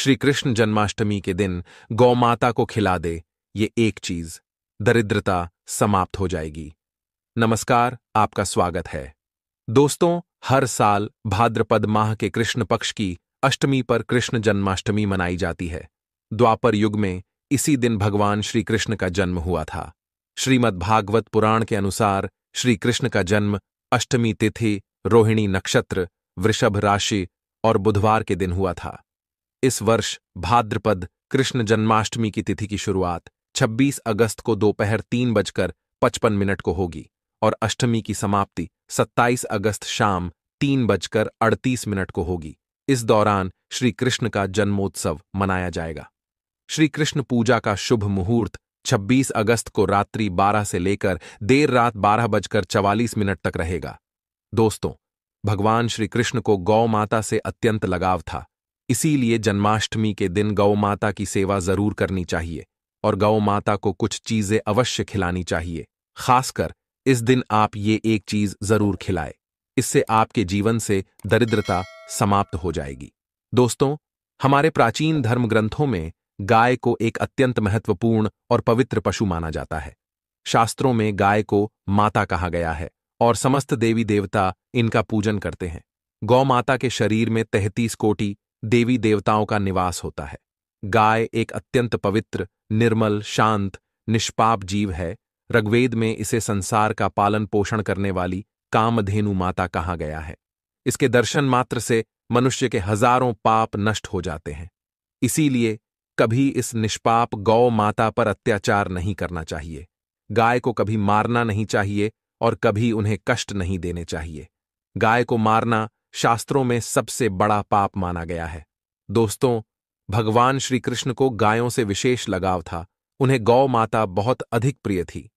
श्री कृष्ण जन्माष्टमी के दिन गौमाता को खिला दे ये एक चीज, दरिद्रता समाप्त हो जाएगी। नमस्कार, आपका स्वागत है। दोस्तों, हर साल भाद्रपद माह के कृष्ण पक्ष की अष्टमी पर कृष्ण जन्माष्टमी मनाई जाती है। द्वापर युग में इसी दिन भगवान श्री कृष्ण का जन्म हुआ था। श्रीमद् भागवत पुराण के अनुसार श्री कृष्ण का जन्म अष्टमी तिथि, रोहिणी नक्षत्र, वृषभ राशि और बुधवार के दिन हुआ था। इस वर्ष भाद्रपद कृष्ण जन्माष्टमी की तिथि की शुरुआत 26 अगस्त को दोपहर 3:55 को होगी और अष्टमी की समाप्ति 27 अगस्त शाम 3:38 को होगी। इस दौरान श्री कृष्ण का जन्मोत्सव मनाया जाएगा। श्री कृष्ण पूजा का शुभ मुहूर्त 26 अगस्त को रात्रि 12 से लेकर देर रात 12:44 तक रहेगा। दोस्तों, भगवान श्री कृष्ण को गौ माता से अत्यंत लगाव था, इसीलिए जन्माष्टमी के दिन गौ माता की सेवा जरूर करनी चाहिए और गौ माता को कुछ चीजें अवश्य खिलानी चाहिए। खासकर इस दिन आप ये एक चीज जरूर खिलाएं, इससे आपके जीवन से दरिद्रता समाप्त हो जाएगी। दोस्तों, हमारे प्राचीन धर्म ग्रंथों में गाय को एक अत्यंत महत्वपूर्ण और पवित्र पशु माना जाता है। शास्त्रों में गाय को माता कहा गया है और समस्त देवी देवता इनका पूजन करते हैं। गौ माता के शरीर में 33 कोटि देवी देवताओं का निवास होता है। गाय एक अत्यंत पवित्र, निर्मल, शांत, निष्पाप जीव है। ऋग्वेद में इसे संसार का पालन पोषण करने वाली कामधेनु माता कहा गया है। इसके दर्शन मात्र से मनुष्य के हजारों पाप नष्ट हो जाते हैं। इसीलिए कभी इस निष्पाप गौ माता पर अत्याचार नहीं करना चाहिए। गाय को कभी मारना नहीं चाहिए और कभी उन्हें कष्ट नहीं देने चाहिए। गाय को मारना शास्त्रों में सबसे बड़ा पाप माना गया है। दोस्तों, भगवान श्री कृष्ण को गायों से विशेष लगाव था। उन्हें गौ माता बहुत अधिक प्रिय थी।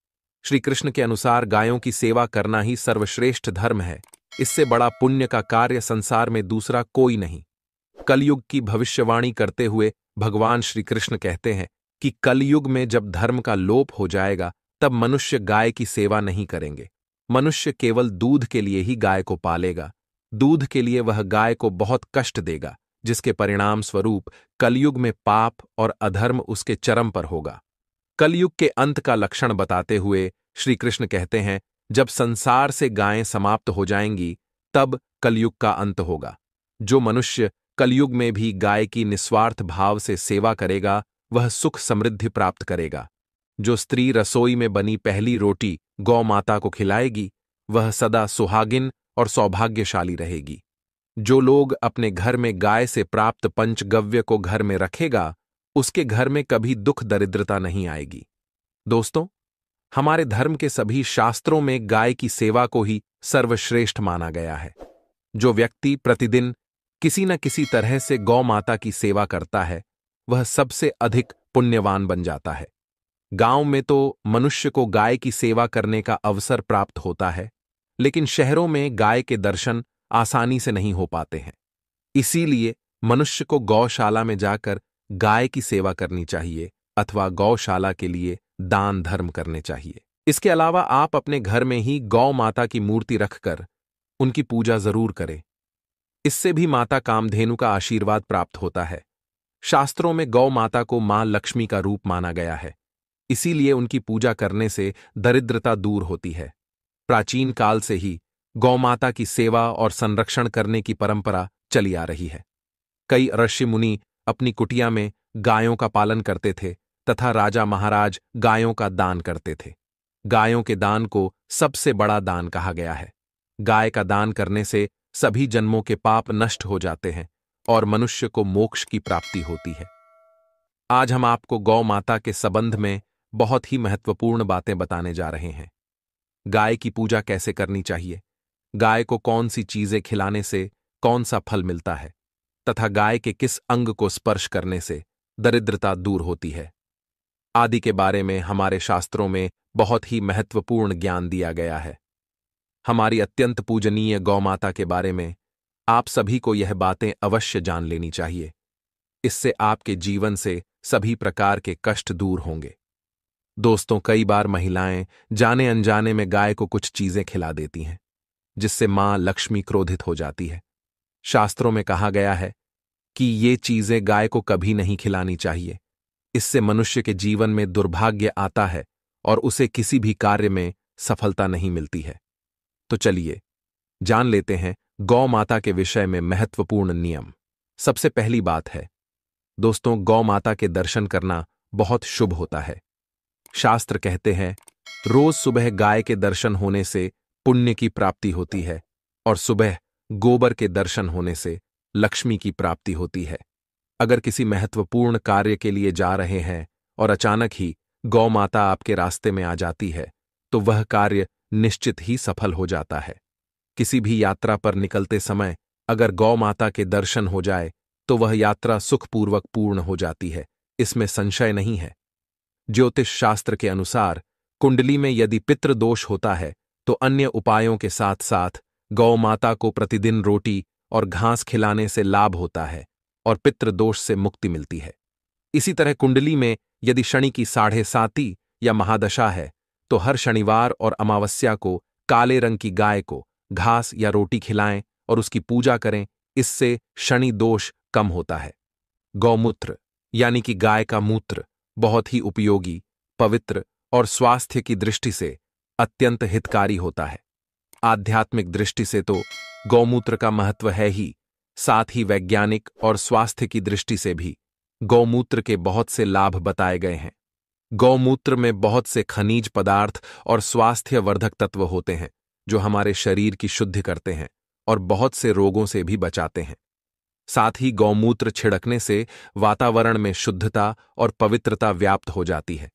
श्री कृष्ण के अनुसार गायों की सेवा करना ही सर्वश्रेष्ठ धर्म है। इससे बड़ा पुण्य का कार्य संसार में दूसरा कोई नहीं। कलयुग की भविष्यवाणी करते हुए भगवान श्री कृष्ण कहते हैं कि कलयुग में जब धर्म का लोप हो जाएगा तब मनुष्य गाय की सेवा नहीं करेंगे। मनुष्य केवल दूध के लिए ही गाय को पालेगा। दूध के लिए वह गाय को बहुत कष्ट देगा, जिसके परिणाम स्वरूप कलयुग में पाप और अधर्म उसके चरम पर होगा। कलयुग के अंत का लक्षण बताते हुए श्री कृष्ण कहते हैं, जब संसार से गायें समाप्त हो जाएंगी तब कलयुग का अंत होगा। जो मनुष्य कलयुग में भी गाय की निस्वार्थ भाव से सेवा करेगा वह सुख समृद्धि प्राप्त करेगा। जो स्त्री रसोई में बनी पहली रोटी गौ माता को खिलाएगी वह सदा सुहागिन और सौभाग्यशाली रहेगी। जो लोग अपने घर में गाय से प्राप्त पंचगव्य को घर में रखेगा उसके घर में कभी दुख दरिद्रता नहीं आएगी। दोस्तों, हमारे धर्म के सभी शास्त्रों में गाय की सेवा को ही सर्वश्रेष्ठ माना गया है। जो व्यक्ति प्रतिदिन किसी न किसी तरह से गौ माता की सेवा करता है वह सबसे अधिक पुण्यवान बन जाता है। गांव में तो मनुष्य को गाय की सेवा करने का अवसर प्राप्त होता है, लेकिन शहरों में गाय के दर्शन आसानी से नहीं हो पाते हैं। इसीलिए मनुष्य को गौशाला में जाकर गाय की सेवा करनी चाहिए अथवा गौशाला के लिए दान धर्म करने चाहिए। इसके अलावा आप अपने घर में ही गौ माता की मूर्ति रखकर उनकी पूजा जरूर करें। इससे भी माता कामधेनु का आशीर्वाद प्राप्त होता है। शास्त्रों में गौ माता को मां लक्ष्मी का रूप माना गया है, इसीलिए उनकी पूजा करने से दरिद्रता दूर होती है। प्राचीन काल से ही गौ माता की सेवा और संरक्षण करने की परंपरा चली आ रही है। कई ऋषि मुनि अपनी कुटिया में गायों का पालन करते थे तथा राजा महाराज गायों का दान करते थे। गायों के दान को सबसे बड़ा दान कहा गया है। गाय का दान करने से सभी जन्मों के पाप नष्ट हो जाते हैं और मनुष्य को मोक्ष की प्राप्ति होती है। आज हम आपको गौ माता के संबंध में बहुत ही महत्वपूर्ण बातें बताने जा रहे हैं। गाय की पूजा कैसे करनी चाहिए, गाय को कौन सी चीजें खिलाने से कौन सा फल मिलता है तथा गाय के किस अंग को स्पर्श करने से दरिद्रता दूर होती है आदि के बारे में हमारे शास्त्रों में बहुत ही महत्वपूर्ण ज्ञान दिया गया है। हमारी अत्यंत पूजनीय गौ माता के बारे में आप सभी को यह बातें अवश्य जान लेनी चाहिए। इससे आपके जीवन से सभी प्रकार के कष्ट दूर होंगे। दोस्तों, कई बार महिलाएं जाने अनजाने में गाय को कुछ चीजें खिला देती हैं, जिससे मां लक्ष्मी क्रोधित हो जाती है। शास्त्रों में कहा गया है कि ये चीजें गाय को कभी नहीं खिलानी चाहिए। इससे मनुष्य के जीवन में दुर्भाग्य आता है और उसे किसी भी कार्य में सफलता नहीं मिलती है। तो चलिए जान लेते हैं गौ माता के विषय में महत्वपूर्ण नियम। सबसे पहली बात है दोस्तों, गौ माता के दर्शन करना बहुत शुभ होता है। शास्त्र कहते हैं रोज सुबह गाय के दर्शन होने से पुण्य की प्राप्ति होती है और सुबह गोबर के दर्शन होने से लक्ष्मी की प्राप्ति होती है। अगर किसी महत्वपूर्ण कार्य के लिए जा रहे हैं और अचानक ही गौ माता आपके रास्ते में आ जाती है तो वह कार्य निश्चित ही सफल हो जाता है। किसी भी यात्रा पर निकलते समय अगर गौ माता के दर्शन हो जाए तो वह यात्रा सुखपूर्वक पूर्ण हो जाती है, इसमें संशय नहीं है। ज्योतिष शास्त्र के अनुसार कुंडली में यदि पितृदोष होता है तो अन्य उपायों के साथ साथ गौ माता को प्रतिदिन रोटी और घास खिलाने से लाभ होता है और पितृदोष से मुक्ति मिलती है। इसी तरह कुंडली में यदि शनि की 7.5 या महादशा है तो हर शनिवार और अमावस्या को काले रंग की गाय को घास या रोटी खिलाएं और उसकी पूजा करें, इससे शनि दोष कम होता है। गौमूत्र यानी कि गाय का मूत्र बहुत ही उपयोगी, पवित्र और स्वास्थ्य की दृष्टि से अत्यंत हितकारी होता है। आध्यात्मिक दृष्टि से तो गौमूत्र का महत्व है ही, साथ ही वैज्ञानिक और स्वास्थ्य की दृष्टि से भी गौमूत्र के बहुत से लाभ बताए गए हैं। गौमूत्र में बहुत से खनिज पदार्थ और स्वास्थ्यवर्धक तत्व होते हैं जो हमारे शरीर की शुद्धि करते हैं और बहुत से रोगों से भी बचाते हैं। साथ ही गौमूत्र छिड़कने से वातावरण में शुद्धता और पवित्रता व्याप्त हो जाती है।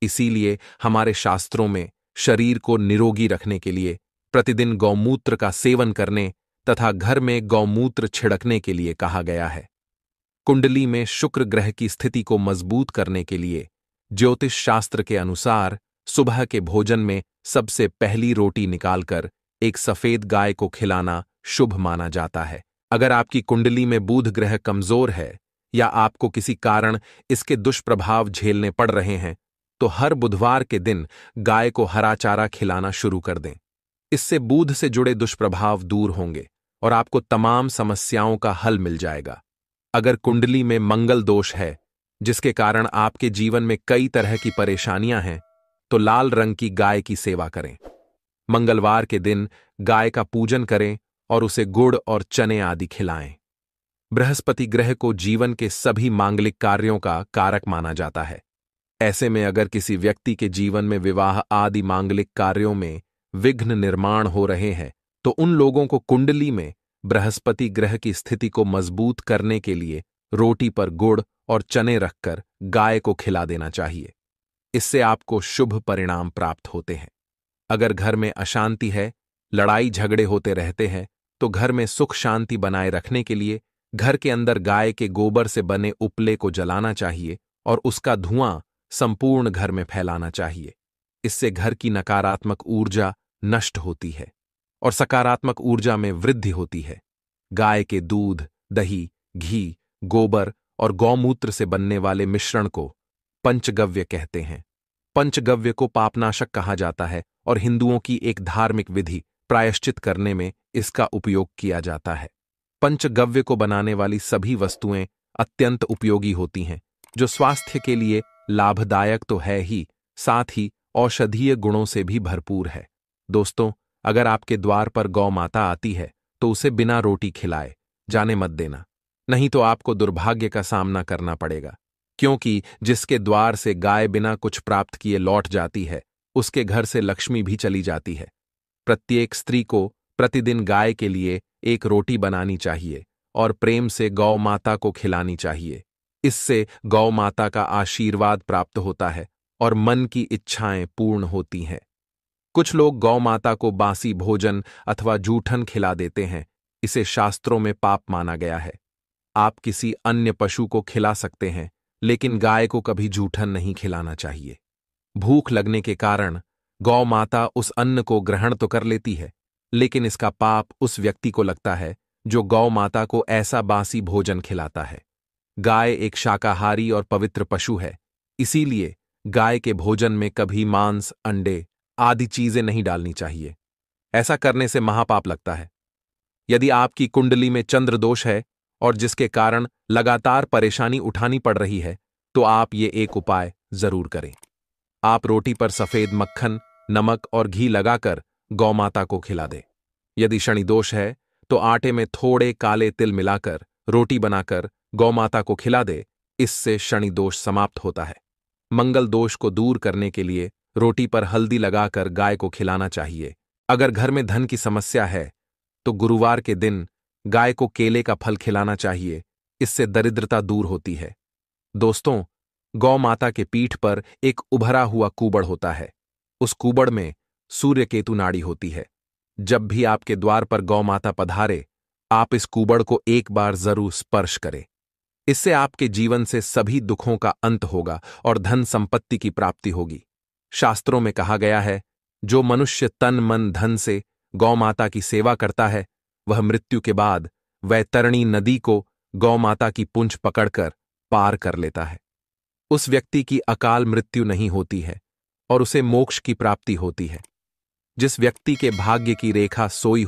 इसीलिए हमारे शास्त्रों में शरीर को निरोगी रखने के लिए प्रतिदिन गौमूत्र का सेवन करने तथा घर में गौमूत्र छिड़कने के लिए कहा गया है। कुंडली में शुक्र ग्रह की स्थिति को मजबूत करने के लिए ज्योतिष शास्त्र के अनुसार सुबह के भोजन में सबसे पहली रोटी निकालकर एक सफेद गाय को खिलाना शुभ माना जाता है। अगर आपकी कुंडली में बुध ग्रह कमजोर है या आपको किसी कारण इसके दुष्प्रभाव झेलने पड़ रहे हैं तो हर बुधवार के दिन गाय को हरा चारा खिलाना शुरू कर दें। इससे बुध से जुड़े दुष्प्रभाव दूर होंगे और आपको तमाम समस्याओं का हल मिल जाएगा। अगर कुंडली में मंगल दोष है जिसके कारण आपके जीवन में कई तरह की परेशानियां हैं तो लाल रंग की गाय की सेवा करें। मंगलवार के दिन गाय का पूजन करें और उसे गुड़ और चने आदि खिलाएं। बृहस्पति ग्रह को जीवन के सभी मांगलिक कार्यों का कारक माना जाता है। ऐसे में अगर किसी व्यक्ति के जीवन में विवाह आदि मांगलिक कार्यों में विघ्न निर्माण हो रहे हैं तो उन लोगों को कुंडली में बृहस्पति ग्रह की स्थिति को मजबूत करने के लिए रोटी पर गुड़ और चने रखकर गाय को खिला देना चाहिए। इससे आपको शुभ परिणाम प्राप्त होते हैं। अगर घर में अशांति है, लड़ाई झगड़े होते रहते हैं तो घर में सुख शांति बनाए रखने के लिए घर के अंदर गाय के गोबर से बने उपले को जलाना चाहिए और उसका धुआं संपूर्ण घर में फैलाना चाहिए। इससे घर की नकारात्मक ऊर्जा नष्ट होती है और सकारात्मक ऊर्जा में वृद्धि होती है। गाय के दूध, दही, घी, गोबर और गौमूत्र से बनने वाले मिश्रण को पंचगव्य कहते हैं। पंचगव्य को पापनाशक कहा जाता है और हिंदुओं की एक धार्मिक विधि प्रायश्चित करने में इसका उपयोग किया जाता है। पंचगव्य को बनाने वाली सभी वस्तुएं अत्यंत उपयोगी होती हैं जो स्वास्थ्य के लिए लाभदायक तो है ही, साथ ही औषधीय गुणों से भी भरपूर है। दोस्तों, अगर आपके द्वार पर गौ माता आती है तो उसे बिना रोटी खिलाए जाने मत देना, नहीं तो आपको दुर्भाग्य का सामना करना पड़ेगा, क्योंकि जिसके द्वार से गाय बिना कुछ प्राप्त किए लौट जाती है उसके घर से लक्ष्मी भी चली जाती है। प्रत्येक स्त्री को प्रतिदिन गाय के लिए एक रोटी बनानी चाहिए और प्रेम से गौ माता को खिलानी चाहिए। इससे गौ माता का आशीर्वाद प्राप्त होता है और मन की इच्छाएं पूर्ण होती हैं। कुछ लोग गौ माता को बासी भोजन अथवा जूठन खिला देते हैं, इसे शास्त्रों में पाप माना गया है। आप किसी अन्य पशु को खिला सकते हैं लेकिन गाय को कभी जूठन नहीं खिलाना चाहिए। भूख लगने के कारण गौ माता उस अन्न को ग्रहण तो कर लेती है लेकिन इसका पाप उस व्यक्ति को लगता है जो गौ माता को ऐसा बासी भोजन खिलाता है। गाय एक शाकाहारी और पवित्र पशु है, इसीलिए गाय के भोजन में कभी मांस, अंडे आदि चीजें नहीं डालनी चाहिए। ऐसा करने से महापाप लगता है। यदि आपकी कुंडली में चंद्र दोष है और जिसके कारण लगातार परेशानी उठानी पड़ रही है, तो आप ये एक उपाय जरूर करें। आप रोटी पर सफेद मक्खन, नमक और घी लगाकर गौ माता को खिला दें। यदि शनि दोष है, तो आटे में थोड़े काले तिल मिलाकर रोटी बनाकर गौ माता को खिला दे। इससे शनि दोष समाप्त होता है। मंगल दोष को दूर करने के लिए रोटी पर हल्दी लगाकर गाय को खिलाना चाहिए। अगर घर में धन की समस्या है, तो गुरुवार के दिन गाय को केले का फल खिलाना चाहिए। इससे दरिद्रता दूर होती है। दोस्तों, गौ माता के पीठ पर एक उभरा हुआ कूबड़ होता है। उस कूबड़ में सूर्य केतु नाड़ी होती है। जब भी आपके द्वार पर गौ माता पधारे, आप इस कूबड़ को एक बार जरूर स्पर्श करें। इससे आपके जीवन से सभी दुखों का अंत होगा और धन संपत्ति की प्राप्ति होगी। शास्त्रों में कहा गया है, जो मनुष्य तन मन धन से गौ माता की सेवा करता है, वह मृत्यु के बाद वैतरणी नदी को गौ माता की पूंछ पकड़कर पार कर लेता है। उस व्यक्ति की अकाल मृत्यु नहीं होती है और उसे मोक्ष की प्राप्ति होती है। जिस व्यक्ति के भाग्य की रेखा सोई